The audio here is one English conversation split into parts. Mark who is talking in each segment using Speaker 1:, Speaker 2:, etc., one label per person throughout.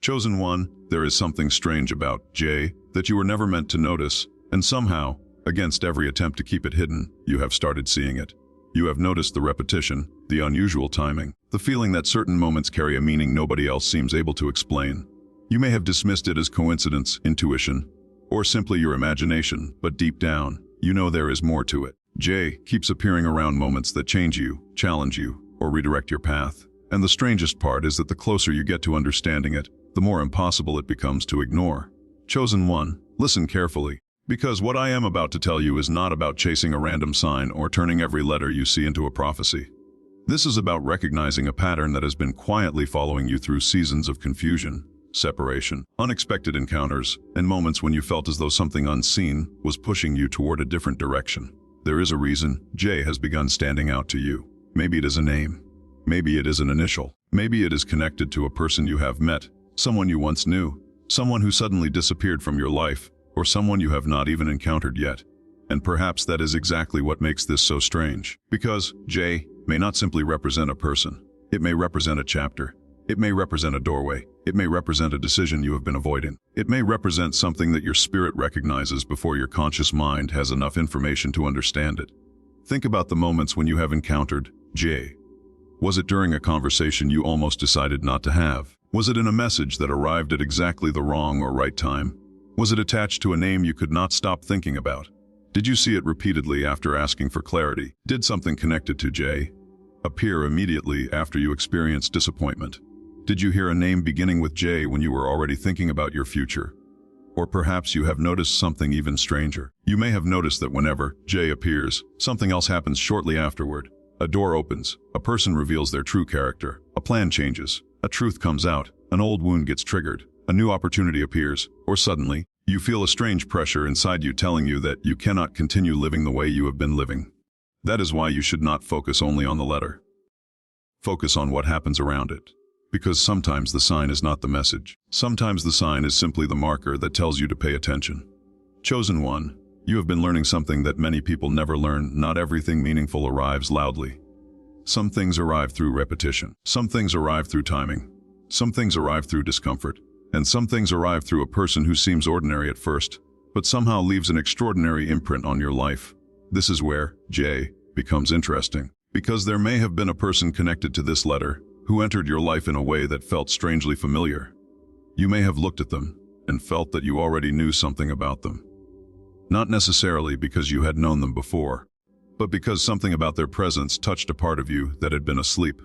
Speaker 1: Chosen one, there is something strange about J that you were never meant to notice, and somehow, against every attempt to keep it hidden, you have started seeing it. You have noticed the repetition, the unusual timing, the feeling that certain moments carry a meaning nobody else seems able to explain. You may have dismissed it as coincidence, intuition, or simply your imagination, but deep down, you know there is more to it. J keeps appearing around moments that change you, challenge you, or redirect your path. And the strangest part is that the closer you get to understanding it, the more impossible it becomes to ignore. Chosen one, listen carefully, because what I am about to tell you is not about chasing a random sign or turning every letter you see into a prophecy. This is about recognizing a pattern that has been quietly following you through seasons of confusion, separation, unexpected encounters, and moments when you felt as though something unseen was pushing you toward a different direction. There is a reason J has begun standing out to you. Maybe it is a name. Maybe it is an initial. Maybe it is connected to a person you have met, someone you once knew, someone who suddenly disappeared from your life, or someone you have not even encountered yet. And perhaps that is exactly what makes this so strange. Because J may not simply represent a person. It may represent a chapter. It may represent a doorway. It may represent a decision you have been avoiding. It may represent something that your spirit recognizes before your conscious mind has enough information to understand it. Think about the moments when you have encountered J. Was it during a conversation you almost decided not to have? Was it in a message that arrived at exactly the wrong or right time? Was it attached to a name you could not stop thinking about? Did you see it repeatedly after asking for clarity? Did something connected to J appear immediately after you experienced disappointment? Did you hear a name beginning with J when you were already thinking about your future? Or perhaps you have noticed something even stranger. You may have noticed that whenever J appears, something else happens shortly afterward. A door opens, a person reveals their true character, a plan changes, a truth comes out, an old wound gets triggered, a new opportunity appears, or suddenly, you feel a strange pressure inside you telling you that you cannot continue living the way you have been living. That is why you should not focus only on the letter. Focus on what happens around it. Because sometimes the sign is not the message. Sometimes the sign is simply the marker that tells you to pay attention. Chosen one, you have been learning something that many people never learn. Not everything meaningful arrives loudly. Some things arrive through repetition. Some things arrive through timing. Some things arrive through discomfort. And some things arrive through a person who seems ordinary at first, but somehow leaves an extraordinary imprint on your life. This is where J becomes interesting, because there may have been a person connected to this letter who entered your life in a way that felt strangely familiar. You may have looked at them and felt that you already knew something about them. Not necessarily because you had known them before, but because something about their presence touched a part of you that had been asleep.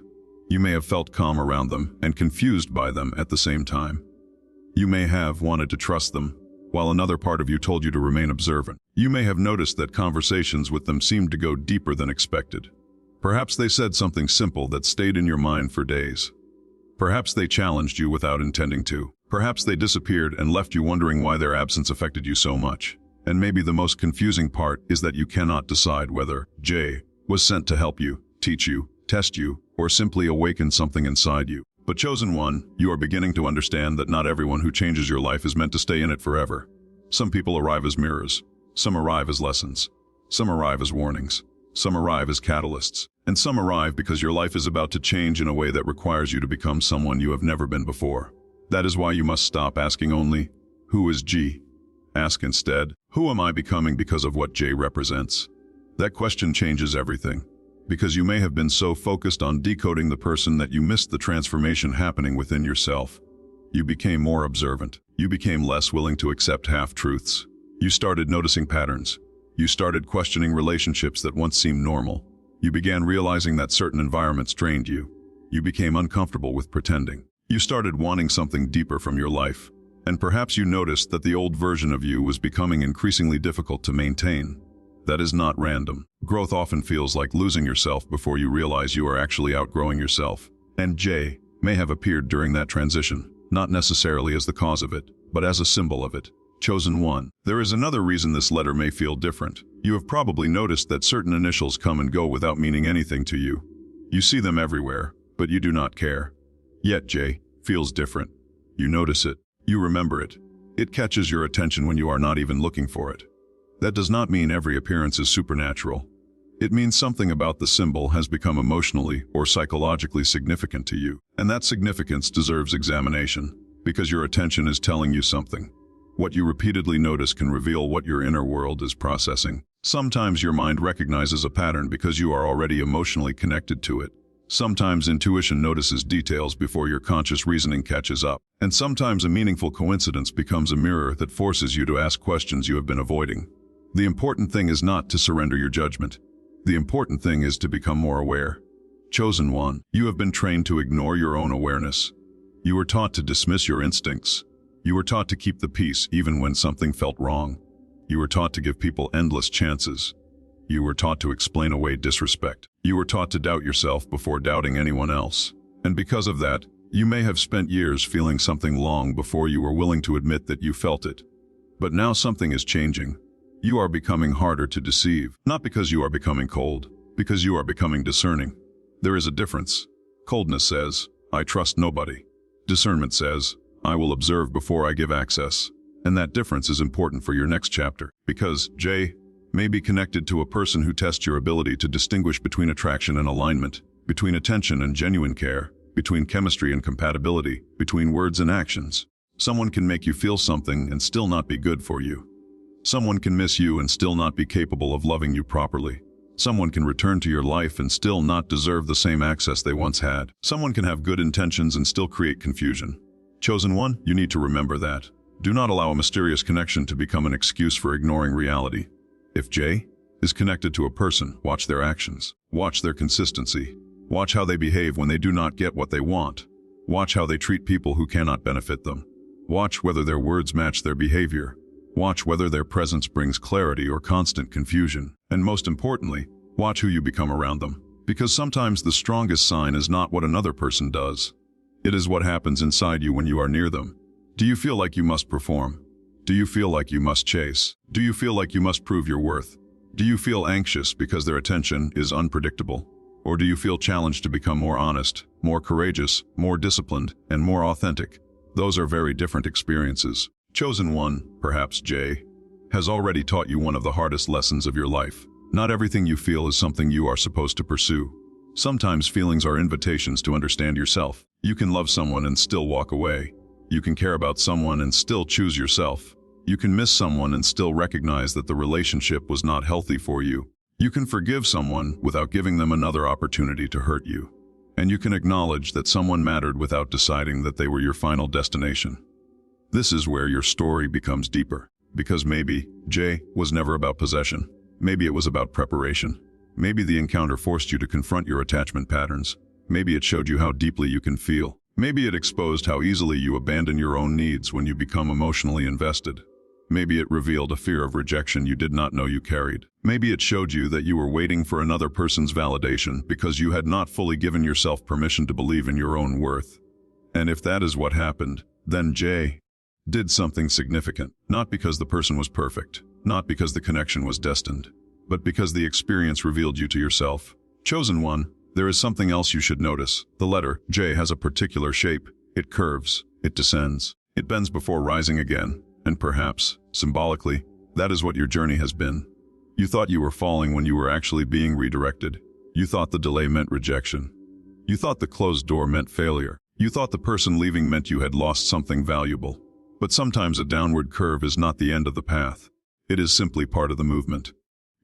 Speaker 1: You may have felt calm around them and confused by them at the same time. You may have wanted to trust them, while another part of you told you to remain observant. You may have noticed that conversations with them seemed to go deeper than expected. Perhaps they said something simple that stayed in your mind for days. Perhaps they challenged you without intending to. Perhaps they disappeared and left you wondering why their absence affected you so much. And maybe the most confusing part is that you cannot decide whether J was sent to help you, teach you, test you, or simply awaken something inside you. But chosen one, you are beginning to understand that not everyone who changes your life is meant to stay in it forever. Some people arrive as mirrors. Some arrive as lessons. Some arrive as warnings. Some arrive as catalysts. And some arrive because your life is about to change in a way that requires you to become someone you have never been before. That is why you must stop asking only, who is G? Ask instead, who am I becoming because of what J represents? That question changes everything. Because you may have been so focused on decoding the person that you missed the transformation happening within yourself. You became more observant. You became less willing to accept half-truths. You started noticing patterns. You started questioning relationships that once seemed normal. You began realizing that certain environments drained you. You became uncomfortable with pretending. You started wanting something deeper from your life. And perhaps you noticed that the old version of you was becoming increasingly difficult to maintain. That is not random. Growth often feels like losing yourself before you realize you are actually outgrowing yourself. And J may have appeared during that transition, not necessarily as the cause of it, but as a symbol of it. Chosen one. There is another reason this letter may feel different. You have probably noticed that certain initials come and go without meaning anything to you. You see them everywhere, but you do not care. Yet J feels different. You notice it. You remember it. It catches your attention when you are not even looking for it. That does not mean every appearance is supernatural. It means something about the symbol has become emotionally or psychologically significant to you, and that significance deserves examination. Because your attention is telling you something. What you repeatedly notice can reveal what your inner world is processing. Sometimes your mind recognizes a pattern because you are already emotionally connected to it. Sometimes intuition notices details before your conscious reasoning catches up. And sometimes a meaningful coincidence becomes a mirror that forces you to ask questions you have been avoiding. The important thing is not to surrender your judgment. The important thing is to become more aware. Chosen one, you have been trained to ignore your own awareness. You were taught to dismiss your instincts. You were taught to keep the peace even when something felt wrong. You were taught to give people endless chances. You were taught to explain away disrespect. You were taught to doubt yourself before doubting anyone else. And because of that, you may have spent years feeling something long before you were willing to admit that you felt it. But now something is changing. You are becoming harder to deceive, not because you are becoming cold, because you are becoming discerning. There is a difference. Coldness says, I trust nobody. Discernment says, I will observe before I give access. And that difference is important for your next chapter, because J may be connected to a person who tests your ability to distinguish between attraction and alignment, between attention and genuine care, between chemistry and compatibility, between words and actions. Someone can make you feel something and still not be good for you. Someone can miss you and still not be capable of loving you properly. Someone can return to your life and still not deserve the same access they once had. Someone can have good intentions and still create confusion. Chosen one, you need to remember that. Do not allow a mysterious connection to become an excuse for ignoring reality. If J is connected to a person, watch their actions. Watch their consistency. Watch how they behave when they do not get what they want. Watch how they treat people who cannot benefit them. Watch whether their words match their behavior. Watch whether their presence brings clarity or constant confusion. And most importantly, watch who you become around them. Because sometimes the strongest sign is not what another person does. It is what happens inside you when you are near them. Do you feel like you must perform? Do you feel like you must chase? Do you feel like you must prove your worth? Do you feel anxious because their attention is unpredictable? Or do you feel challenged to become more honest, more courageous, more disciplined, and more authentic? Those are very different experiences. Chosen one, perhaps J, has already taught you one of the hardest lessons of your life. Not everything you feel is something you are supposed to pursue. Sometimes feelings are invitations to understand yourself. You can love someone and still walk away. You can care about someone and still choose yourself. You can miss someone and still recognize that the relationship was not healthy for you. You can forgive someone without giving them another opportunity to hurt you. And you can acknowledge that someone mattered without deciding that they were your final destination. This is where your story becomes deeper. Because maybe J was never about possession. Maybe it was about preparation. Maybe the encounter forced you to confront your attachment patterns. Maybe it showed you how deeply you can feel. Maybe it exposed how easily you abandon your own needs when you become emotionally invested. Maybe it revealed a fear of rejection you did not know you carried. Maybe it showed you that you were waiting for another person's validation because you had not fully given yourself permission to believe in your own worth. And if that is what happened, then J did something significant, not because the person was perfect, not because the connection was destined, but because the experience revealed you to yourself. Chosen one, there is something else you should notice. The letter J has a particular shape. It curves, it descends, it bends before rising again, and perhaps, symbolically, that is what your journey has been. You thought you were falling when you were actually being redirected. You thought the delay meant rejection. You thought the closed door meant failure. You thought the person leaving meant you had lost something valuable. But sometimes a downward curve is not the end of the path. It is simply part of the movement.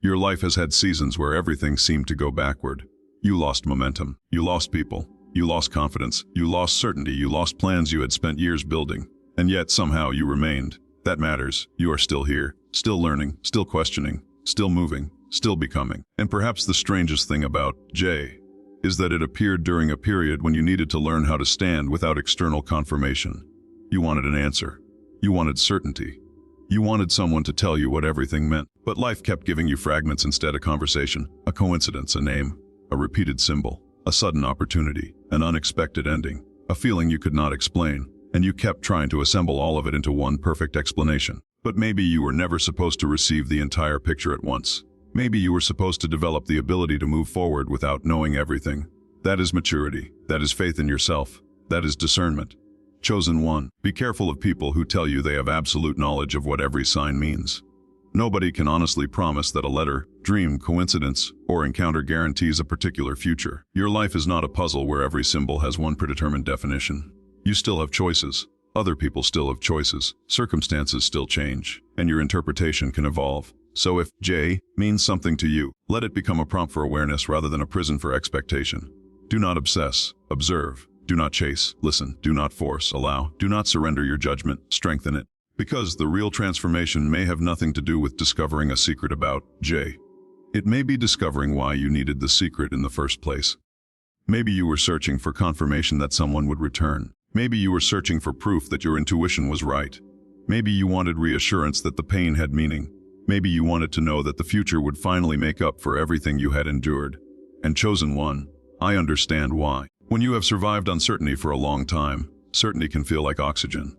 Speaker 1: Your life has had seasons where everything seemed to go backward. You lost momentum. You lost people. You lost confidence. You lost certainty. You lost plans you had spent years building. And yet somehow you remained. That matters. You are still here, still learning, still questioning, still moving, still becoming. And perhaps the strangest thing about J is that it appeared during a period when you needed to learn how to stand without external confirmation. You wanted an answer. You wanted certainty. You wanted someone to tell you what everything meant. But life kept giving you fragments instead: a conversation, a coincidence, a name, a repeated symbol, a sudden opportunity, an unexpected ending, a feeling you could not explain, and you kept trying to assemble all of it into one perfect explanation. But maybe you were never supposed to receive the entire picture at once. Maybe you were supposed to develop the ability to move forward without knowing everything. That is maturity. That is faith in yourself. That is discernment. Chosen one, be careful of people who tell you they have absolute knowledge of what every sign means. Nobody can honestly promise that a letter, dream, coincidence, or encounter guarantees a particular future. Your life is not a puzzle where every symbol has one predetermined definition. You still have choices, Other people still have choices, circumstances still change, and your interpretation can evolve. So if J means something to you, let it become a prompt for awareness rather than a prison for expectation. Do not obsess, observe. Do not chase, listen. Do not force, allow. Do not surrender your judgment, strengthen it. Because the real transformation may have nothing to do with discovering a secret about J. It may be discovering why you needed the secret in the first place. Maybe you were searching for confirmation that someone would return. Maybe you were searching for proof that your intuition was right. Maybe you wanted reassurance that the pain had meaning. Maybe you wanted to know that the future would finally make up for everything you had endured. And chosen one, I understand why. When you have survived uncertainty for a long time, certainty can feel like oxygen.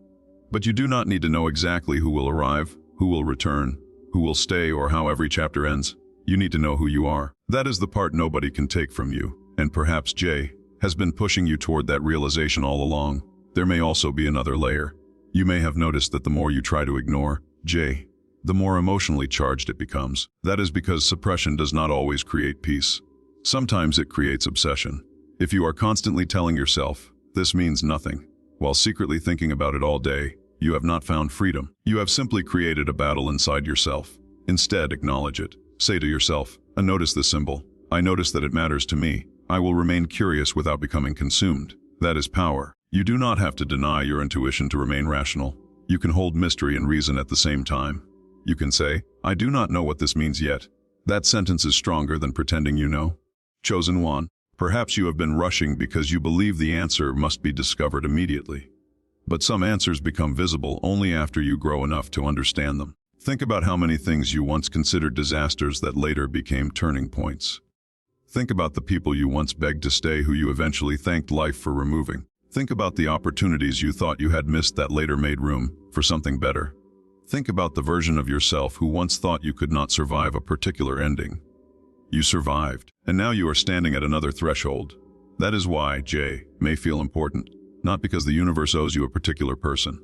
Speaker 1: But you do not need to know exactly who will arrive, who will return, who will stay, or how every chapter ends. You need to know who you are. That is the part nobody can take from you. And perhaps J has been pushing you toward that realization all along. There may also be another layer. You may have noticed that the more you try to ignore J, the more emotionally charged it becomes. That is because suppression does not always create peace. Sometimes it creates obsession. If you are constantly telling yourself, this means nothing, while secretly thinking about it all day, you have not found freedom. You have simply created a battle inside yourself. Instead, acknowledge it. Say to yourself, I notice the symbol. I notice that it matters to me. I will remain curious without becoming consumed. That is power. You do not have to deny your intuition to remain rational. You can hold mystery and reason at the same time. You can say, I do not know what this means yet. That sentence is stronger than pretending you know. Chosen one, perhaps you have been rushing because you believe the answer must be discovered immediately. But some answers become visible only after you grow enough to understand them. Think about how many things you once considered disasters that later became turning points. Think about the people you once begged to stay who you eventually thanked life for removing. Think about the opportunities you thought you had missed that later made room for something better. Think about the version of yourself who once thought you could not survive a particular ending. You survived, and now you are standing at another threshold. That is why J may feel important, not because the universe owes you a particular person,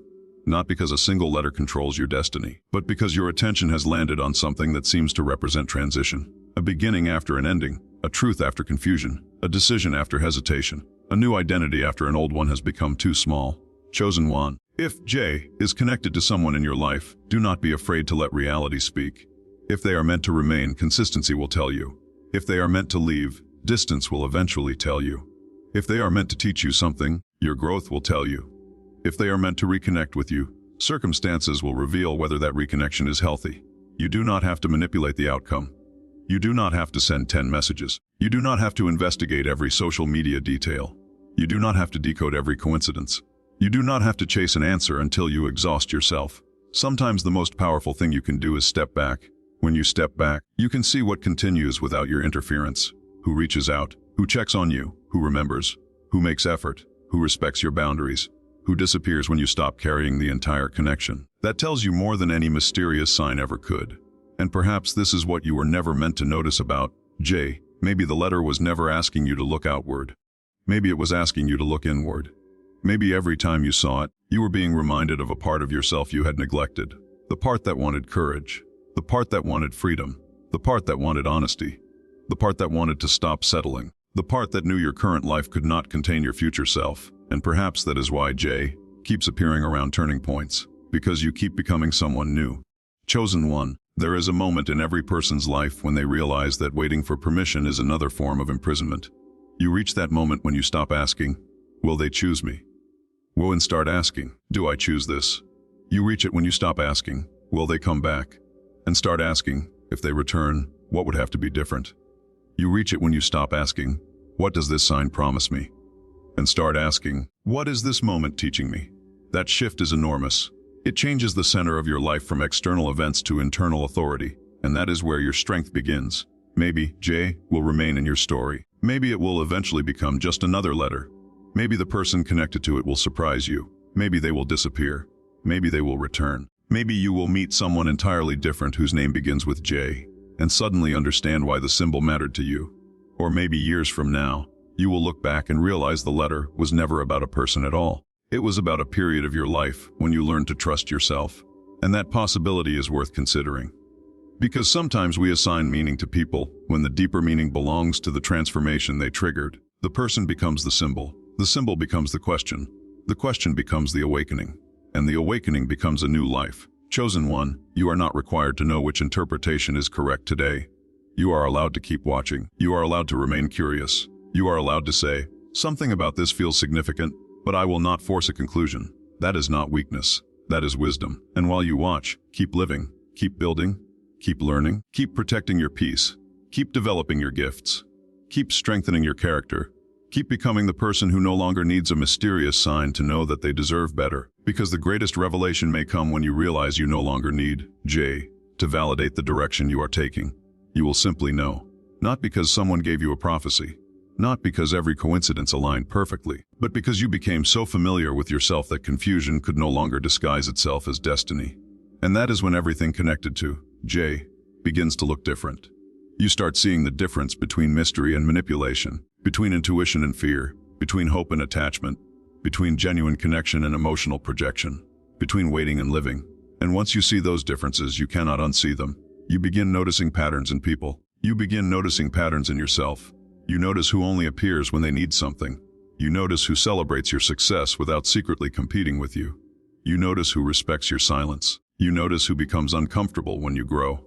Speaker 1: not because a single letter controls your destiny, but because your attention has landed on something that seems to represent transition. A beginning after an ending, a truth after confusion, a decision after hesitation, a new identity after an old one has become too small. Chosen one, if J is connected to someone in your life, do not be afraid to let reality speak. If they are meant to remain, consistency will tell you. If they are meant to leave, distance will eventually tell you. If they are meant to teach you something, your growth will tell you. If they are meant to reconnect with you, circumstances will reveal whether that reconnection is healthy. You do not have to manipulate the outcome. You do not have to send 10 messages. You do not have to investigate every social media detail. You do not have to decode every coincidence. You do not have to chase an answer until you exhaust yourself. Sometimes the most powerful thing you can do is step back. When you step back, you can see what continues without your interference. Who reaches out, who checks on you, who remembers, who makes effort, who respects your boundaries, who disappears when you stop carrying the entire connection. That tells you more than any mysterious sign ever could. And perhaps this is what you were never meant to notice about J. Maybe the letter was never asking you to look outward. Maybe it was asking you to look inward. Maybe every time you saw it, you were being reminded of a part of yourself you had neglected. The part that wanted courage. The part that wanted freedom. The part that wanted honesty. The part that wanted to stop settling. The part that knew your current life could not contain your future self. And perhaps that is why J keeps appearing around turning points. Because you keep becoming someone new. Chosen one. There is a moment in every person's life when they realize that waiting for permission is another form of imprisonment. You reach that moment when you stop asking, will they choose me? Will and start asking, do I choose this? You reach it when you stop asking, will they come back? And start asking, if they return, what would have to be different? You reach it when you stop asking, what does this sign promise me? And start asking, what is this moment teaching me? That shift is enormous. It changes the center of your life from external events to internal authority, and that is where your strength begins. Maybe J will remain in your story. Maybe it will eventually become just another letter. Maybe the person connected to it will surprise you. Maybe they will disappear. Maybe they will return. Maybe you will meet someone entirely different whose name begins with J, and suddenly understand why the symbol mattered to you. Or maybe years from now, you will look back and realize the letter was never about a person at all. It was about a period of your life when you learned to trust yourself, and that possibility is worth considering. Because sometimes we assign meaning to people when the deeper meaning belongs to the transformation they triggered. The person becomes the symbol becomes the question becomes the awakening. and the awakening becomes a new life. Chosen one, you are not required to know which interpretation is correct today. You are allowed to keep watching. You are allowed to remain curious. You are allowed to say, something about this feels significant, but I will not force a conclusion. That is not weakness. That is wisdom. And while you watch, keep living, keep building, keep learning, keep protecting your peace, keep developing your gifts, keep strengthening your character, keep becoming the person who no longer needs a mysterious sign to know that they deserve better. Because the greatest revelation may come when you realize you no longer need J to validate the direction you are taking. You will simply know. Not because someone gave you a prophecy, not because every coincidence aligned perfectly, but because you became so familiar with yourself that confusion could no longer disguise itself as destiny. And that is when everything connected to J begins to look different. You start seeing the difference between mystery and manipulation, between intuition and fear, between hope and attachment, between genuine connection and emotional projection, between waiting and living. And once you see those differences, you cannot unsee them. You begin noticing patterns in people. You begin noticing patterns in yourself. You notice who only appears when they need something. You notice who celebrates your success without secretly competing with you. You notice who respects your silence. You notice who becomes uncomfortable when you grow.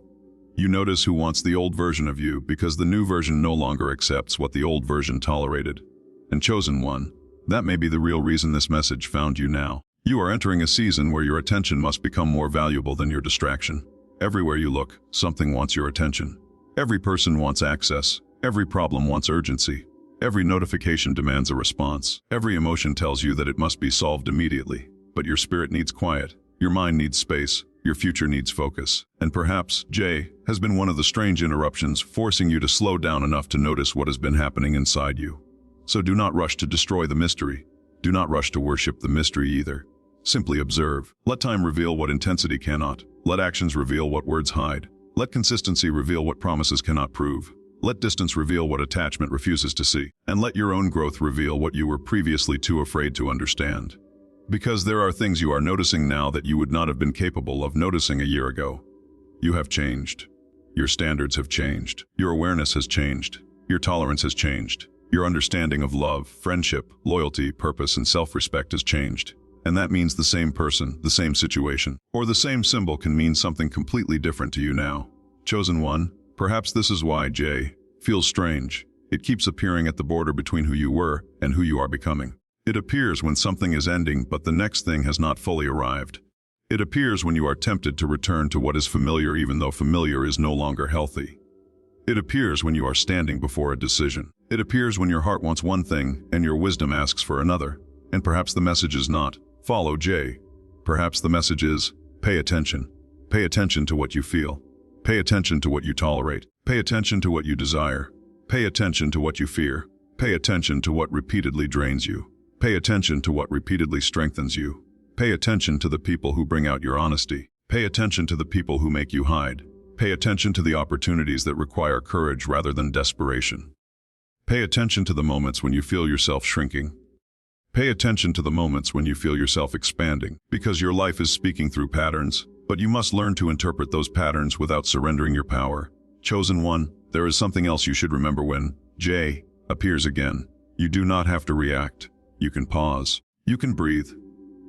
Speaker 1: You notice who wants the old version of you because the new version no longer accepts what the old version tolerated. And chosen one, that may be the real reason this message found you now. You are entering a season where your attention must become more valuable than your distraction. Everywhere you look, something wants your attention. Every person wants access. Every problem wants urgency. Every notification demands a response. Every emotion tells you that it must be solved immediately. But your spirit needs quiet. Your mind needs space. Your future needs focus. And perhaps J has been one of the strange interruptions, forcing you to slow down enough to notice what has been happening inside you. So do not rush to destroy the mystery. Do not rush to worship the mystery either. Simply observe. Let time reveal what intensity cannot. Let actions reveal what words hide. Let consistency reveal what promises cannot prove. Let distance reveal what attachment refuses to see. And let your own growth reveal what you were previously too afraid to understand. Because there are things you are noticing now that you would not have been capable of noticing a year ago. You have changed. Your standards have changed. Your awareness has changed. Your tolerance has changed. Your understanding of love, friendship, loyalty, purpose, and self-respect has changed. And that means the same person, the same situation, or the same symbol can mean something completely different to you now. Chosen one, perhaps this is why J feels strange. It keeps appearing at the border between who you were and who you are becoming. It appears when something is ending but the next thing has not fully arrived. It appears when you are tempted to return to what is familiar even though familiar is no longer healthy. It appears when you are standing before a decision. It appears when your heart wants one thing and your wisdom asks for another. And perhaps the message is not, follow J. Perhaps the message is, pay attention. Pay attention to what you feel. Pay attention to what you tolerate. Pay attention to what you desire. Pay attention to what you fear. Pay attention to what repeatedly drains you. Pay attention to what repeatedly strengthens you. Pay attention to the people who bring out your honesty. Pay attention to the people who make you hide. Pay attention to the opportunities that require courage rather than desperation. Pay attention to the moments when you feel yourself shrinking. Pay attention to the moments when you feel yourself expanding, because your life is speaking through patterns, but you must learn to interpret those patterns without surrendering your power. Chosen one, there is something else you should remember when J appears again. You do not have to react. You can pause. You can breathe.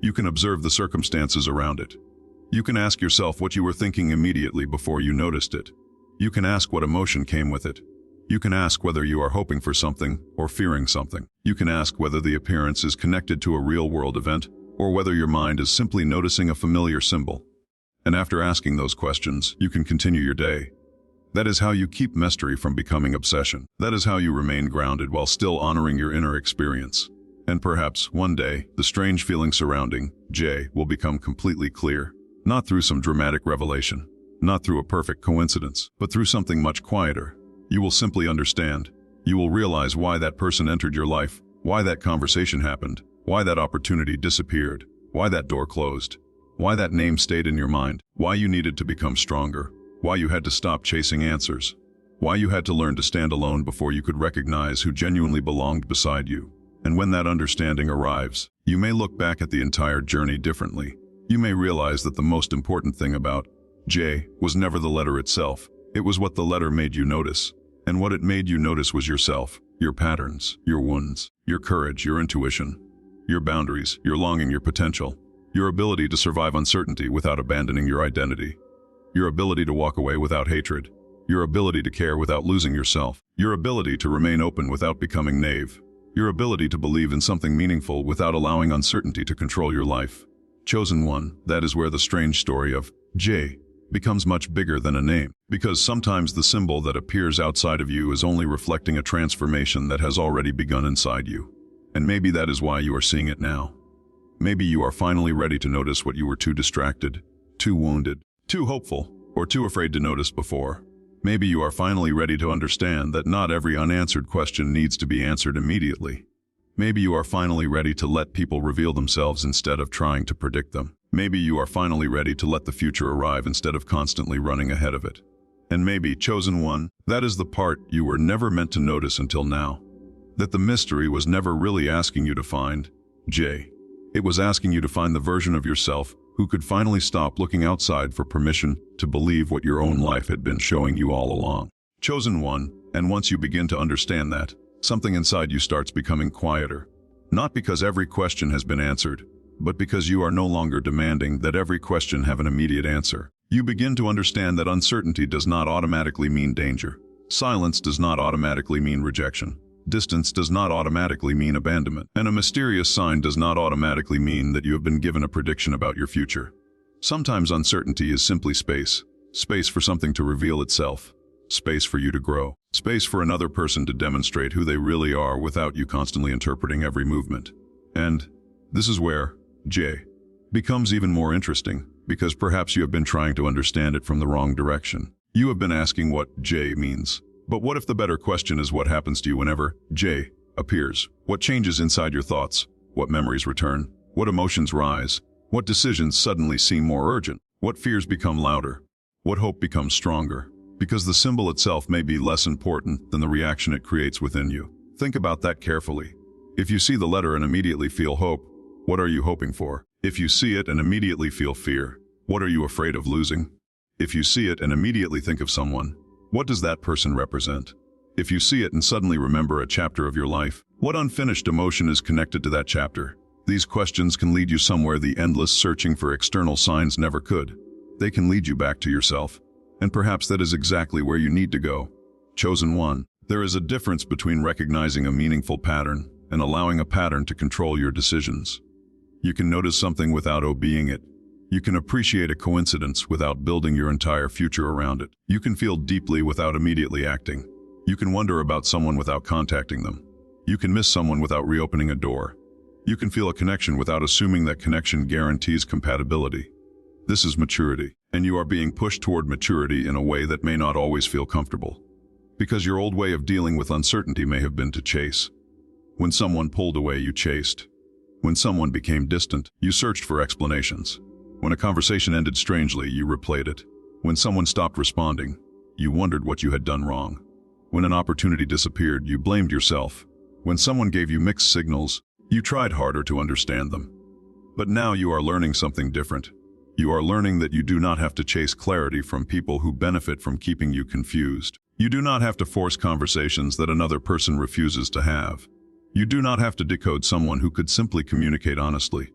Speaker 1: You can observe the circumstances around it. You can ask yourself what you were thinking immediately before you noticed it. You can ask what emotion came with it. You can ask whether you are hoping for something or fearing something. You can ask whether the appearance is connected to a real-world event or whether your mind is simply noticing a familiar symbol. And after asking those questions, you can continue your day. That is how you keep mystery from becoming obsession. That is how you remain grounded while still honoring your inner experience. And perhaps, one day, the strange feeling surrounding J will become completely clear. Not through some dramatic revelation, not through a perfect coincidence, but through something much quieter. You will simply understand. You will realize why that person entered your life, why that conversation happened, why that opportunity disappeared, why that door closed, why that name stayed in your mind, why you needed to become stronger, why you had to stop chasing answers, why you had to learn to stand alone before you could recognize who genuinely belonged beside you. And when that understanding arrives, you may look back at the entire journey differently. You may realize that the most important thing about J was never the letter itself. It was what the letter made you notice. And what it made you notice was yourself, your patterns, your wounds, your courage, your intuition, your boundaries, your longing, your potential. Your ability to survive uncertainty without abandoning your identity. Your ability to walk away without hatred. Your ability to care without losing yourself. Your ability to remain open without becoming naive. Your ability to believe in something meaningful without allowing uncertainty to control your life. Chosen one, that is where the strange story of J becomes much bigger than a name. Because sometimes the symbol that appears outside of you is only reflecting a transformation that has already begun inside you. And maybe that is why you are seeing it now. Maybe you are finally ready to notice what you were too distracted, too wounded, too hopeful, or too afraid to notice before. Maybe you are finally ready to understand that not every unanswered question needs to be answered immediately. Maybe you are finally ready to let people reveal themselves instead of trying to predict them. Maybe you are finally ready to let the future arrive instead of constantly running ahead of it. And maybe, chosen one, that is the part you were never meant to notice until now. That the mystery was never really asking you to find J. It was asking you to find the version of yourself who could finally stop looking outside for permission to believe what your own life had been showing you all along. Chosen one, and once you begin to understand that, something inside you starts becoming quieter. Not because every question has been answered, but because you are no longer demanding that every question have an immediate answer. You begin to understand that uncertainty does not automatically mean danger. Silence does not automatically mean rejection. Distance does not automatically mean abandonment. And a mysterious sign does not automatically mean that you have been given a prediction about your future. Sometimes uncertainty is simply space. Space for something to reveal itself. Space for you to grow. Space for another person to demonstrate who they really are without you constantly interpreting every movement. And this is where J becomes even more interesting, because perhaps you have been trying to understand it from the wrong direction. You have been asking what J means. But what if the better question is what happens to you whenever J appears? What changes inside your thoughts? What memories return? What emotions rise? What decisions suddenly seem more urgent? What fears become louder? What hope becomes stronger? Because the symbol itself may be less important than the reaction it creates within you. Think about that carefully. If you see the letter and immediately feel hope, what are you hoping for? If you see it and immediately feel fear, what are you afraid of losing? If you see it and immediately think of someone, what does that person represent? If you see it and suddenly remember a chapter of your life, what unfinished emotion is connected to that chapter? These questions can lead you somewhere the endless searching for external signs never could. They can lead you back to yourself. And perhaps that is exactly where you need to go. Chosen one, there is a difference between recognizing a meaningful pattern and allowing a pattern to control your decisions. You can notice something without obeying it. You can appreciate a coincidence without building your entire future around it. You can feel deeply without immediately acting. You can wonder about someone without contacting them. You can miss someone without reopening a door. You can feel a connection without assuming that connection guarantees compatibility. This is maturity, and you are being pushed toward maturity in a way that may not always feel comfortable. Because your old way of dealing with uncertainty may have been to chase. When someone pulled away, you chased. When someone became distant, you searched for explanations. When a conversation ended strangely, you replayed it. When someone stopped responding, you wondered what you had done wrong. When an opportunity disappeared, you blamed yourself. When someone gave you mixed signals, you tried harder to understand them. But now you are learning something different. You are learning that you do not have to chase clarity from people who benefit from keeping you confused. You do not have to force conversations that another person refuses to have. You do not have to decode someone who could simply communicate honestly.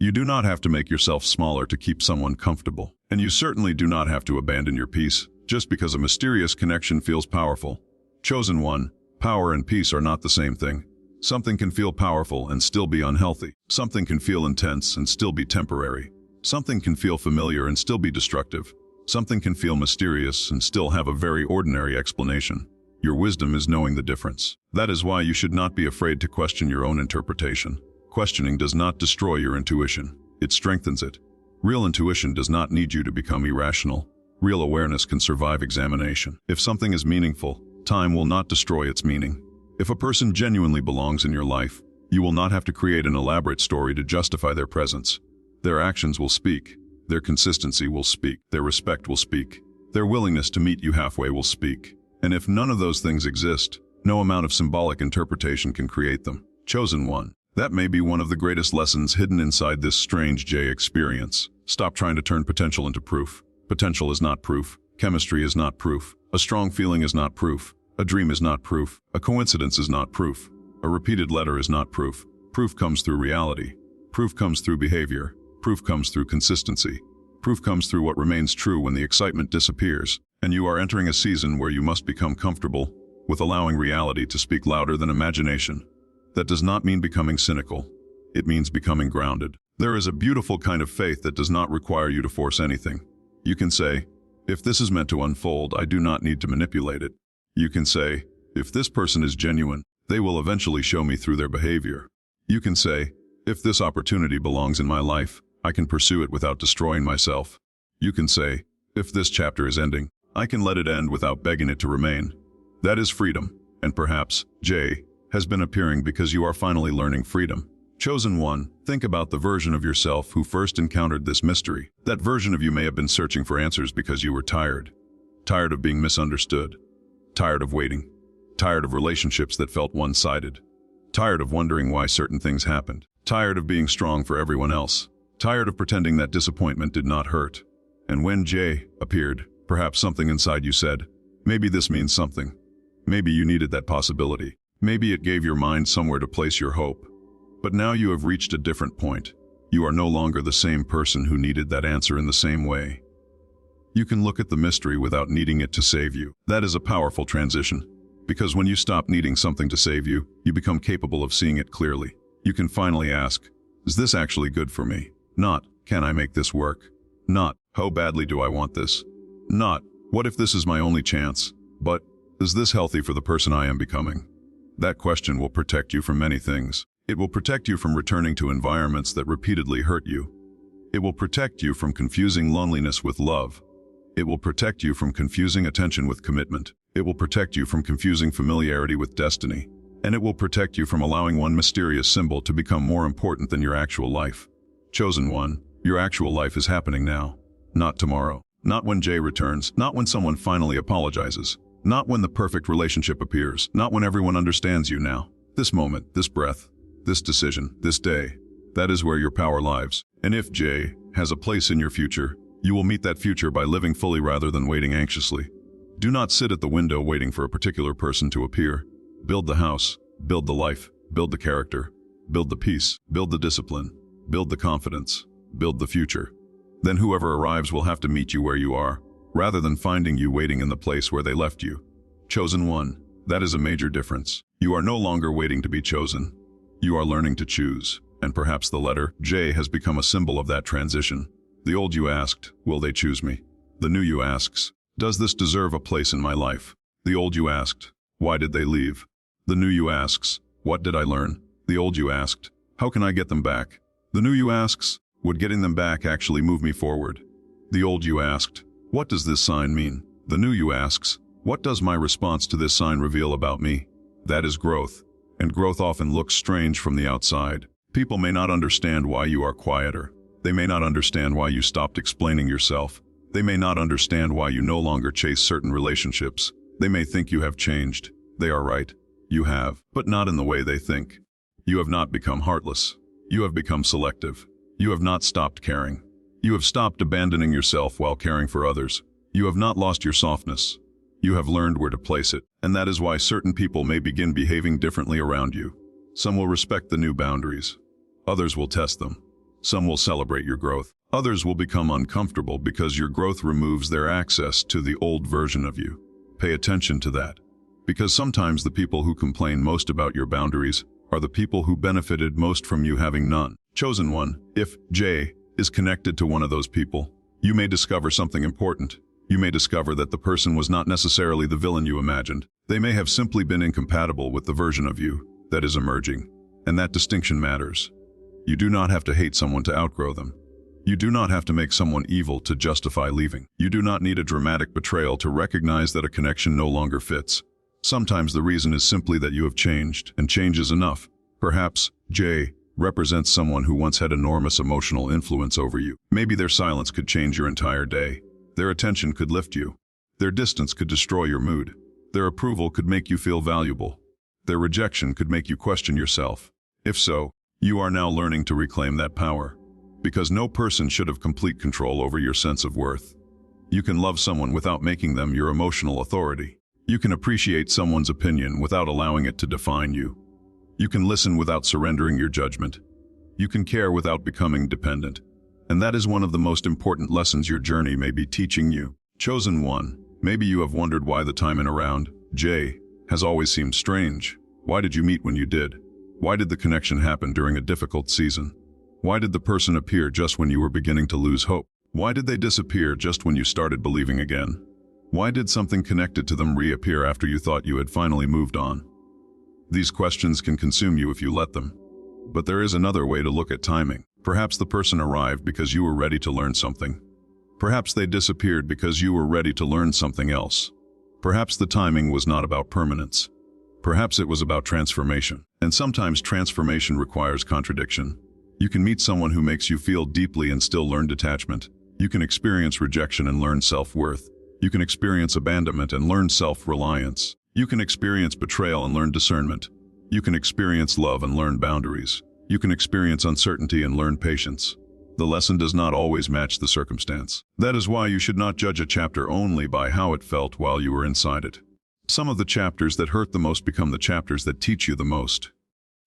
Speaker 1: You do not have to make yourself smaller to keep someone comfortable. And you certainly do not have to abandon your peace just because a mysterious connection feels powerful. Chosen one, power and peace are not the same thing. Something can feel powerful and still be unhealthy. Something can feel intense and still be temporary. Something can feel familiar and still be destructive. Something can feel mysterious and still have a very ordinary explanation. Your wisdom is knowing the difference. That is why you should not be afraid to question your own interpretation. Questioning does not destroy your intuition. It strengthens it. Real intuition does not need you to become irrational. Real awareness can survive examination. If something is meaningful, time will not destroy its meaning. If a person genuinely belongs in your life, you will not have to create an elaborate story to justify their presence. Their actions will speak. Their consistency will speak. Their respect will speak. Their willingness to meet you halfway will speak. And if none of those things exist, no amount of symbolic interpretation can create them. Chosen one. That may be one of the greatest lessons hidden inside this strange J experience. Stop trying to turn potential into proof. Potential is not proof. Chemistry is not proof. A strong feeling is not proof. A dream is not proof. A coincidence is not proof. A repeated letter is not proof. Proof comes through reality. Proof comes through behavior. proof comes through consistency. Proof comes through what remains true when the excitement disappears, and you are entering a season where you must become comfortable with allowing reality to speak louder than imagination. That does not mean becoming cynical. It means becoming grounded. There is a beautiful kind of faith that does not require you to force anything. You can say, if this is meant to unfold, I do not need to manipulate it. You can say, if this person is genuine, they will eventually show me through their behavior. You can say, if this opportunity belongs in my life, I can pursue it without destroying myself. You can say, if this chapter is ending, I can let it end without begging it to remain. That is freedom, and perhaps, J, has been appearing because you are finally learning freedom. Chosen one, think about the version of yourself who first encountered this mystery. That version of you may have been searching for answers because you were tired. Tired of being misunderstood. Tired of waiting. Tired of relationships that felt one-sided. Tired of wondering why certain things happened. Tired of being strong for everyone else. Tired of pretending that disappointment did not hurt. And when J appeared, perhaps something inside you said, maybe this means something. Maybe you needed that possibility. Maybe it gave your mind somewhere to place your hope. But now you have reached a different point. You are no longer the same person who needed that answer in the same way. You can look at the mystery without needing it to save you. That is a powerful transition. Because when you stop needing something to save you, you become capable of seeing it clearly. You can finally ask, is this actually good for me? Not, can I make this work? Not, how badly do I want this? Not, what if this is my only chance? But, is this healthy for the person I am becoming? That question will protect you from many things. It will protect you from returning to environments that repeatedly hurt you. It will protect you from confusing loneliness with love. It will protect you from confusing attention with commitment. It will protect you from confusing familiarity with destiny. And it will protect you from allowing one mysterious symbol to become more important than your actual life. Chosen one, your actual life is happening now. Not tomorrow. Not when Jay returns. Not when someone finally apologizes. Not when the perfect relationship appears. Not when everyone understands you now. This moment, this breath, this decision, this day. That is where your power lies. And if Jay has a place in your future, you will meet that future by living fully rather than waiting anxiously. Do not sit at the window waiting for a particular person to appear. Build the house, build the life, build the character, build the peace, build the discipline, build the confidence, build the future. Then whoever arrives will have to meet you where you are, rather than finding you waiting in the place where they left you. Chosen one, that is a major difference. You are no longer waiting to be chosen. You are learning to choose, and perhaps the letter J has become a symbol of that transition. The old you asked, will they choose me? The new you asks, does this deserve a place in my life? The old you asked, why did they leave? The new you asks, what did I learn? The old you asked, how can I get them back? The new you asks, would getting them back actually move me forward? The old you asked, what does this sign mean? The new you asks, what does my response to this sign reveal about me? That is growth, and growth often looks strange from the outside. People may not understand why you are quieter. They may not understand why you stopped explaining yourself. They may not understand why you no longer chase certain relationships. They may think you have changed. They are right. You have, but not in the way they think. You have not become heartless. You have become selective. You have not stopped caring. You have stopped abandoning yourself while caring for others. You have not lost your softness. You have learned where to place it, and that is why certain people may begin behaving differently around you. Some will respect the new boundaries. Others will test them. Some will celebrate your growth. Others will become uncomfortable because your growth removes their access to the old version of you. Pay attention to that. Because sometimes the people who complain most about your boundaries are the people who benefited most from you having none. Chosen one, if J is connected to one of those people, you may discover something important. You may discover that the person was not necessarily the villain you imagined. They may have simply been incompatible with the version of you that is emerging. And that distinction matters. You do not have to hate someone to outgrow them. You do not have to make someone evil to justify leaving. You do not need a dramatic betrayal to recognize that a connection no longer fits. Sometimes the reason is simply that you have changed, and change is enough. Perhaps J represents someone who once had enormous emotional influence over you. Maybe their silence could change your entire day. Their attention could lift you. Their distance could destroy your mood. Their approval could make you feel valuable. Their rejection could make you question yourself. If so, you are now learning to reclaim that power. Because no person should have complete control over your sense of worth. You can love someone without making them your emotional authority. You can appreciate someone's opinion without allowing it to define you. You can listen without surrendering your judgment. You can care without becoming dependent. And that is one of the most important lessons your journey may be teaching you. Chosen one, maybe you have wondered why the timing around J has always seemed strange. Why did you meet when you did? Why did the connection happen during a difficult season? Why did the person appear just when you were beginning to lose hope? Why did they disappear just when you started believing again? Why did something connected to them reappear after you thought you had finally moved on? These questions can consume you if you let them. But there is another way to look at timing. Perhaps the person arrived because you were ready to learn something. Perhaps they disappeared because you were ready to learn something else. Perhaps the timing was not about permanence. Perhaps it was about transformation. And sometimes transformation requires contradiction. You can meet someone who makes you feel deeply and still learn detachment. You can experience rejection and learn self-worth. You can experience abandonment and learn self-reliance. You can experience betrayal and learn discernment. You can experience love and learn boundaries. You can experience uncertainty and learn patience. The lesson does not always match the circumstance. That is why you should not judge a chapter only by how it felt while you were inside it. Some of the chapters that hurt the most become the chapters that teach you the most.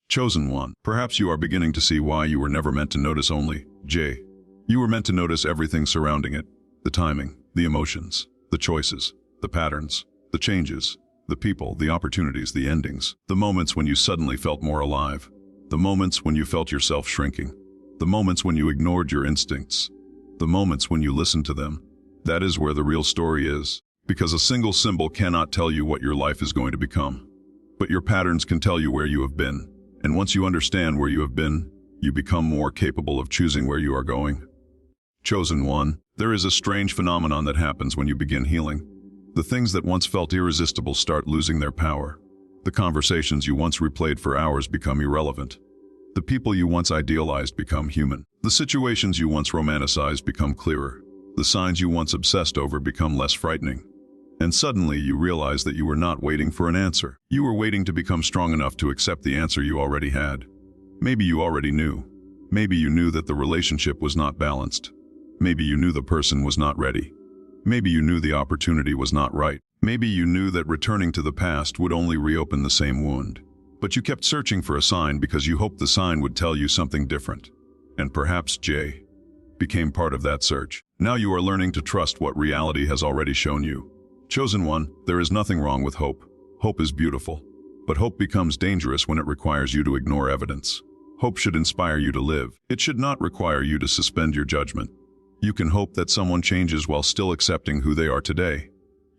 Speaker 1: Chosen one, perhaps you are beginning to see why you were never meant to notice only J. You were meant to notice everything surrounding it. The timing, the emotions, the choices, the patterns, the changes, the people, the opportunities, the endings, the moments when you suddenly felt more alive, the moments when you felt yourself shrinking, the moments when you ignored your instincts, the moments when you listened to them. That is where the real story is, because a single symbol cannot tell you what your life is going to become. But your patterns can tell you where you have been, and once you understand where you have been, you become more capable of choosing where you are going. Chosen one, there is a strange phenomenon that happens when you begin healing. The things that once felt irresistible start losing their power. The conversations you once replayed for hours become irrelevant. The people you once idealized become human. The situations you once romanticized become clearer. The signs you once obsessed over become less frightening. And suddenly you realize that you were not waiting for an answer. You were waiting to become strong enough to accept the answer you already had. Maybe you already knew. Maybe you knew that the relationship was not balanced. Maybe you knew the person was not ready. Maybe you knew the opportunity was not right. Maybe you knew that returning to the past would only reopen the same wound. But you kept searching for a sign because you hoped the sign would tell you something different. And perhaps J became part of that search. Now you are learning to trust what reality has already shown you. Chosen one, there is nothing wrong with hope. Hope is beautiful. But hope becomes dangerous when it requires you to ignore evidence. Hope should inspire you to live. It should not require you to suspend your judgment. You can hope that someone changes while still accepting who they are today.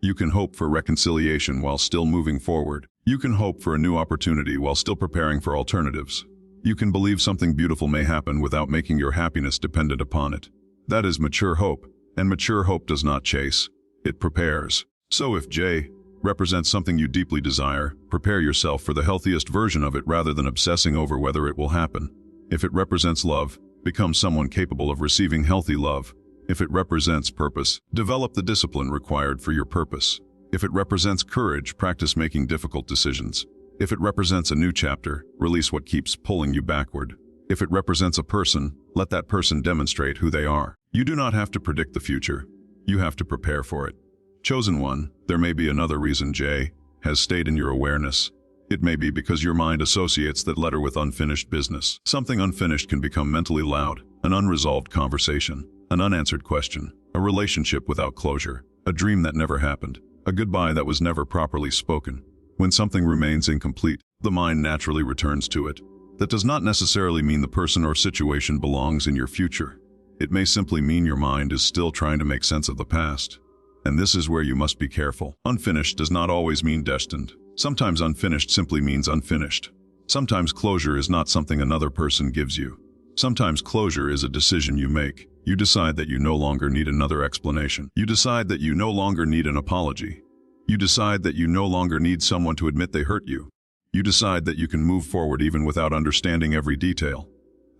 Speaker 1: You can hope for reconciliation while still moving forward. You can hope for a new opportunity while still preparing for alternatives. You can believe something beautiful may happen without making your happiness dependent upon it. That is mature hope, and mature hope does not chase. It prepares. So if J represents something you deeply desire, prepare yourself for the healthiest version of it rather than obsessing over whether it will happen. If it represents love, become someone capable of receiving healthy love. If it represents purpose, develop the discipline required for your purpose. If it represents courage, practice making difficult decisions. If it represents a new chapter, release what keeps pulling you backward. If it represents a person, let that person demonstrate who they are. You do not have to predict the future. You have to prepare for it. Chosen one, there may be another reason J has stayed in your awareness. It may be because your mind associates that letter with unfinished business. Something unfinished can become mentally loud, an unresolved conversation, an unanswered question, a relationship without closure, a dream that never happened, a goodbye that was never properly spoken. When something remains incomplete, the mind naturally returns to it. That does not necessarily mean the person or situation belongs in your future. It may simply mean your mind is still trying to make sense of the past. And this is where you must be careful. Unfinished does not always mean destined. Sometimes unfinished simply means unfinished. Sometimes closure is not something another person gives you. Sometimes closure is a decision you make. You decide that you no longer need another explanation. You decide that you no longer need an apology. You decide that you no longer need someone to admit they hurt you. You decide that you can move forward even without understanding every detail.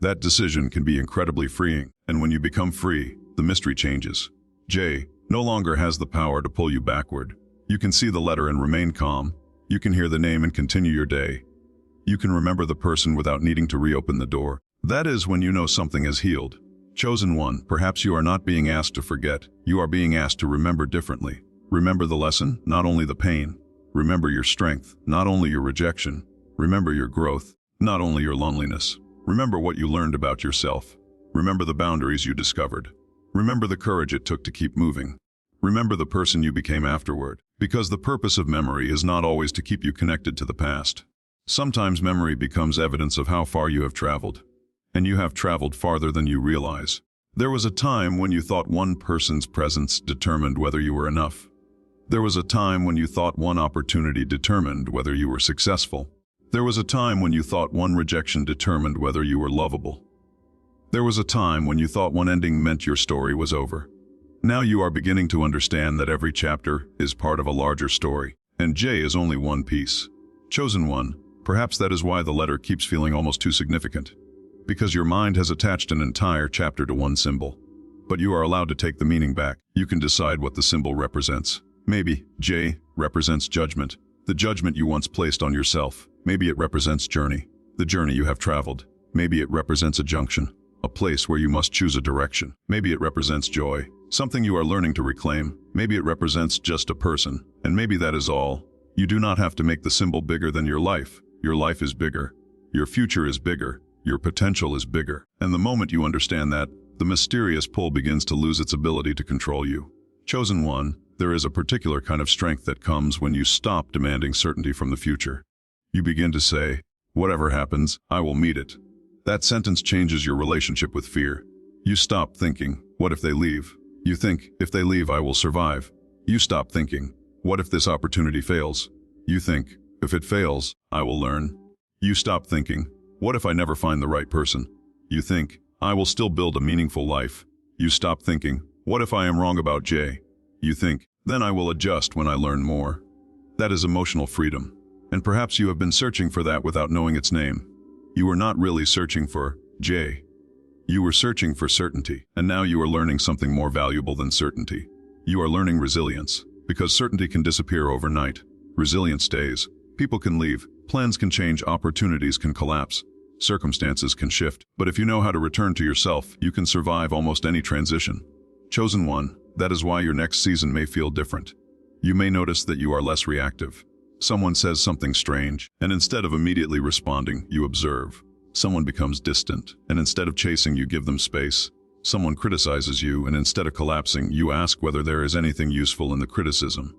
Speaker 1: That decision can be incredibly freeing, and when you become free, the mystery changes. J no longer has the power to pull you backward. You can see the letter and remain calm. You can hear the name and continue your day. You can remember the person without needing to reopen the door. That is when you know something has healed. Chosen one, perhaps you are not being asked to forget. You are being asked to remember differently. Remember the lesson, not only the pain. Remember your strength, not only your rejection. Remember your growth, not only your loneliness. Remember what you learned about yourself. Remember the boundaries you discovered. Remember the courage it took to keep moving. Remember the person you became afterward. Because the purpose of memory is not always to keep you connected to the past. Sometimes memory becomes evidence of how far you have traveled. And you have traveled farther than you realize. There was a time when you thought one person's presence determined whether you were enough. There was a time when you thought one opportunity determined whether you were successful. There was a time when you thought one rejection determined whether you were lovable. There was a time when you thought one ending meant your story was over. Now you are beginning to understand that every chapter is part of a larger story, and J is only one piece. Chosen one, perhaps that is why the letter keeps feeling almost too significant. Because your mind has attached an entire chapter to one symbol. But you are allowed to take the meaning back. You can decide what the symbol represents. Maybe J represents judgment, the judgment you once placed on yourself. Maybe it represents journey, the journey you have traveled. Maybe it represents a junction, a place where you must choose a direction. Maybe it represents joy, something you are learning to reclaim. Maybe it represents just a person, and maybe that is all. You do not have to make the symbol bigger than your life. Your life is bigger. Your future is bigger. Your potential is bigger. And the moment you understand that, the mysterious pull begins to lose its ability to control you. Chosen one, there is a particular kind of strength that comes when you stop demanding certainty from the future. You begin to say, whatever happens, I will meet it. That sentence changes your relationship with fear. You stop thinking, what if they leave? You think, if they leave, I will survive. You stop thinking, what if this opportunity fails? You think, if it fails, I will learn. You stop thinking, what if I never find the right person? You think, I will still build a meaningful life. You stop thinking, what if I am wrong about J? You think, then I will adjust when I learn more. That is emotional freedom. And perhaps you have been searching for that without knowing its name. You were not really searching for J. You were searching for certainty, and now you are learning something more valuable than certainty. You are learning resilience, because certainty can disappear overnight. Resilience stays. People can leave, plans can change, opportunities can collapse, circumstances can shift. But if you know how to return to yourself, you can survive almost any transition. Chosen one, that is why your next season may feel different. You may notice that you are less reactive. Someone says something strange, and instead of immediately responding, you observe. Someone becomes distant, and instead of chasing, you give them space. Someone criticizes you, and instead of collapsing, you ask whether there is anything useful in the criticism.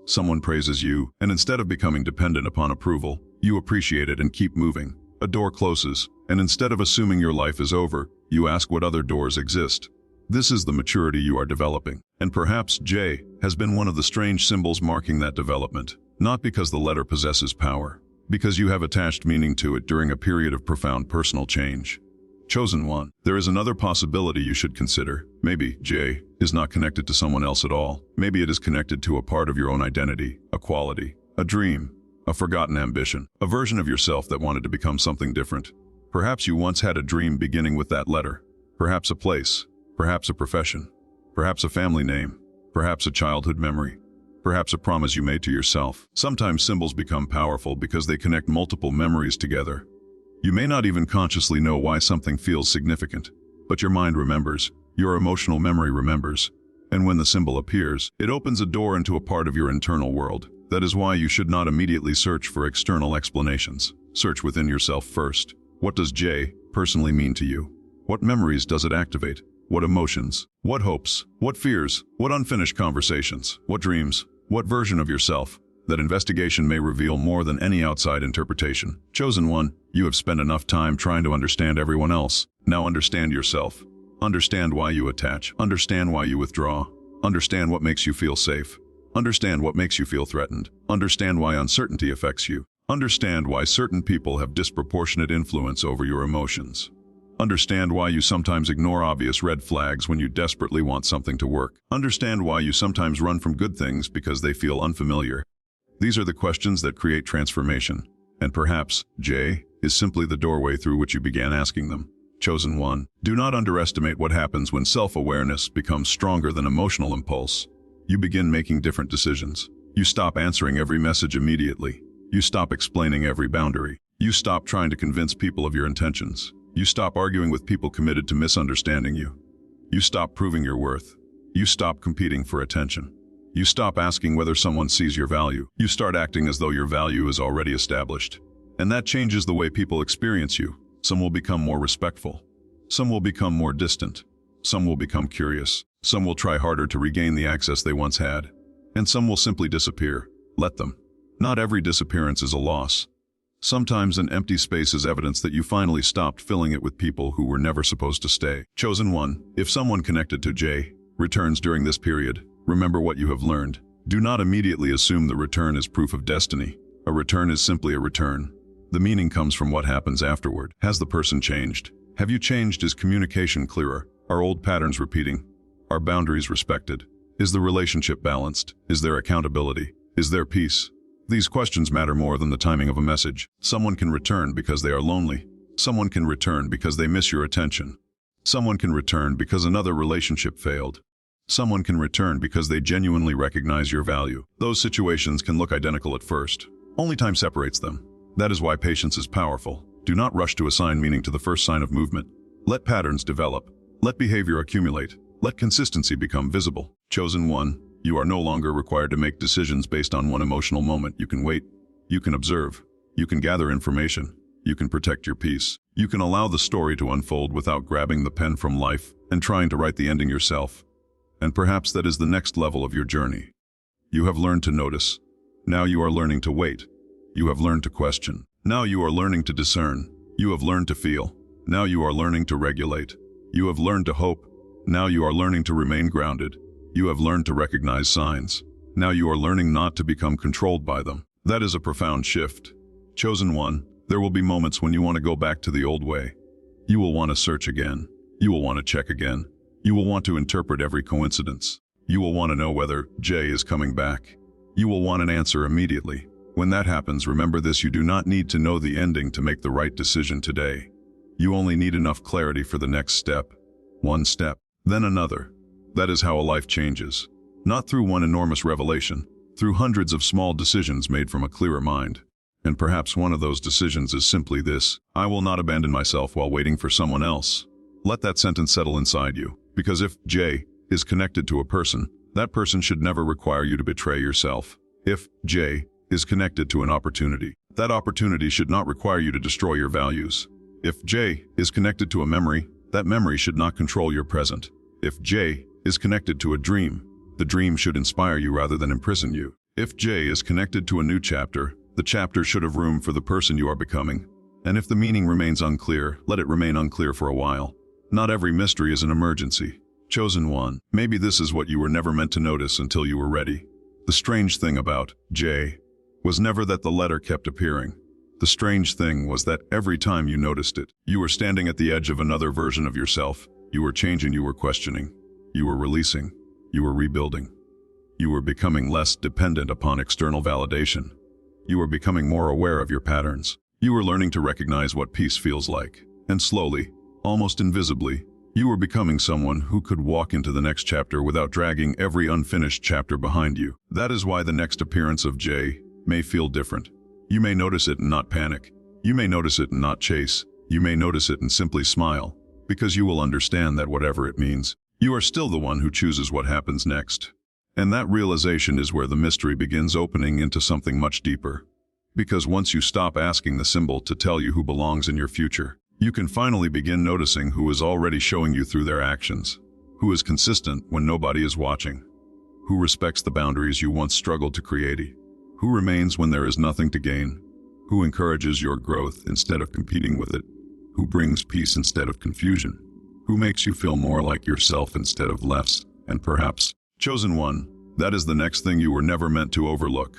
Speaker 1: Someone praises you, and instead of becoming dependent upon approval, you appreciate it and keep moving. A door closes, and instead of assuming your life is over, you ask what other doors exist. This is the maturity you are developing, and perhaps J has been one of the strange symbols marking that development. Not because the letter possesses power, because you have attached meaning to it during a period of profound personal change. Chosen one, there is another possibility you should consider. Maybe J is not connected to someone else at all. Maybe it is connected to a part of your own identity, a quality, a dream, a forgotten ambition, a version of yourself that wanted to become something different. Perhaps you once had a dream beginning with that letter. Perhaps a place, perhaps a profession, perhaps a family name, perhaps a childhood memory. Perhaps a promise you made to yourself. Sometimes symbols become powerful because they connect multiple memories together. You may not even consciously know why something feels significant, but your mind remembers, your emotional memory remembers. And when the symbol appears, it opens a door into a part of your internal world. That is why you should not immediately search for external explanations. Search within yourself first. What does J personally mean to you? What memories does it activate? What emotions? What hopes? What fears? What unfinished conversations? What dreams? What version of yourself? That investigation may reveal more than any outside interpretation. Chosen one, you have spent enough time trying to understand everyone else. Now understand yourself. Understand why you attach. Understand why you withdraw. Understand what makes you feel safe. Understand what makes you feel threatened. Understand why uncertainty affects you. Understand why certain people have disproportionate influence over your emotions. Understand why you sometimes ignore obvious red flags when you desperately want something to work. Understand why you sometimes run from good things because they feel unfamiliar. These are the questions that create transformation, and perhaps J is simply the doorway through which you began asking them. Chosen one, do not underestimate what happens when self-awareness becomes stronger than emotional impulse. You begin making different decisions. You stop answering every message immediately. You stop explaining every boundary. You stop trying to convince people of your intentions. You stop arguing with people committed to misunderstanding you. You stop proving your worth. You stop competing for attention. You stop asking whether someone sees your value. You start acting as though your value is already established. And that changes the way people experience you. Some will become more respectful. Some will become more distant. Some will become curious. Some will try harder to regain the access they once had. And some will simply disappear. Let them. Not every disappearance is a loss. Sometimes an empty space is evidence that you finally stopped filling it with people who were never supposed to stay. Chosen one, if someone connected to J returns during this period, remember what you have learned. Do not immediately assume the return is proof of destiny. A return is simply a return. The meaning comes from what happens afterward. Has the person changed? Have you changed? Is communication clearer? Are old patterns repeating? Are boundaries respected? Is the relationship balanced? Is there accountability? Is there peace? These questions matter more than the timing of a message. Someone can return because they are lonely. Someone can return because they miss your attention. Someone can return because another relationship failed. Someone can return because they genuinely recognize your value. Those situations can look identical at first. Only time separates them. That is why patience is powerful. Do not rush to assign meaning to the first sign of movement. Let patterns develop. Let behavior accumulate. Let consistency become visible. Chosen one, you are no longer required to make decisions based on one emotional moment. You can wait. You can observe. You can gather information. You can protect your peace. You can allow the story to unfold without grabbing the pen from life and trying to write the ending yourself. And perhaps that is the next level of your journey. You have learned to notice. Now you are learning to wait. You have learned to question. Now you are learning to discern. You have learned to feel. Now you are learning to regulate. You have learned to hope. Now you are learning to remain grounded. You have learned to recognize signs. Now you are learning not to become controlled by them. That is a profound shift. Chosen one, there will be moments when you want to go back to the old way. You will want to search again. You will want to check again. You will want to interpret every coincidence. You will want to know whether J is coming back. You will want an answer immediately. When that happens, remember this: you do not need to know the ending to make the right decision today. You only need enough clarity for the next step. One step, then another. That is how a life changes. Not through one enormous revelation, through hundreds of small decisions made from a clearer mind. And perhaps one of those decisions is simply this: I will not abandon myself while waiting for someone else. Let that sentence settle inside you, because if J is connected to a person, that person should never require you to betray yourself. If J is connected to an opportunity, that opportunity should not require you to destroy your values. If J is connected to a memory, that memory should not control your present. If J is connected to a dream, the dream should inspire you rather than imprison you. If J is connected to a new chapter, the chapter should have room for the person you are becoming. And if the meaning remains unclear, let it remain unclear for a while. Not every mystery is an emergency. Chosen one, maybe this is what you were never meant to notice until you were ready. The strange thing about J was never that the letter kept appearing. The strange thing was that every time you noticed it, you were standing at the edge of another version of yourself. You were changing, you were questioning, you were releasing, you were rebuilding. You were becoming less dependent upon external validation. You were becoming more aware of your patterns. You were learning to recognize what peace feels like. And slowly, almost invisibly, you were becoming someone who could walk into the next chapter without dragging every unfinished chapter behind you. That is why the next appearance of J may feel different. You may notice it and not panic. You may notice it and not chase. You may notice it and simply smile, because you will understand that whatever it means, you are still the one who chooses what happens next. And that realization is where the mystery begins opening into something much deeper. Because once you stop asking the symbol to tell you who belongs in your future, you can finally begin noticing who is already showing you through their actions, who is consistent when nobody is watching, who respects the boundaries you once struggled to create, who remains when there is nothing to gain, who encourages your growth instead of competing with it, who brings peace instead of confusion, who makes you feel more like yourself instead of less. And perhaps, chosen one, that is the next thing you were never meant to overlook.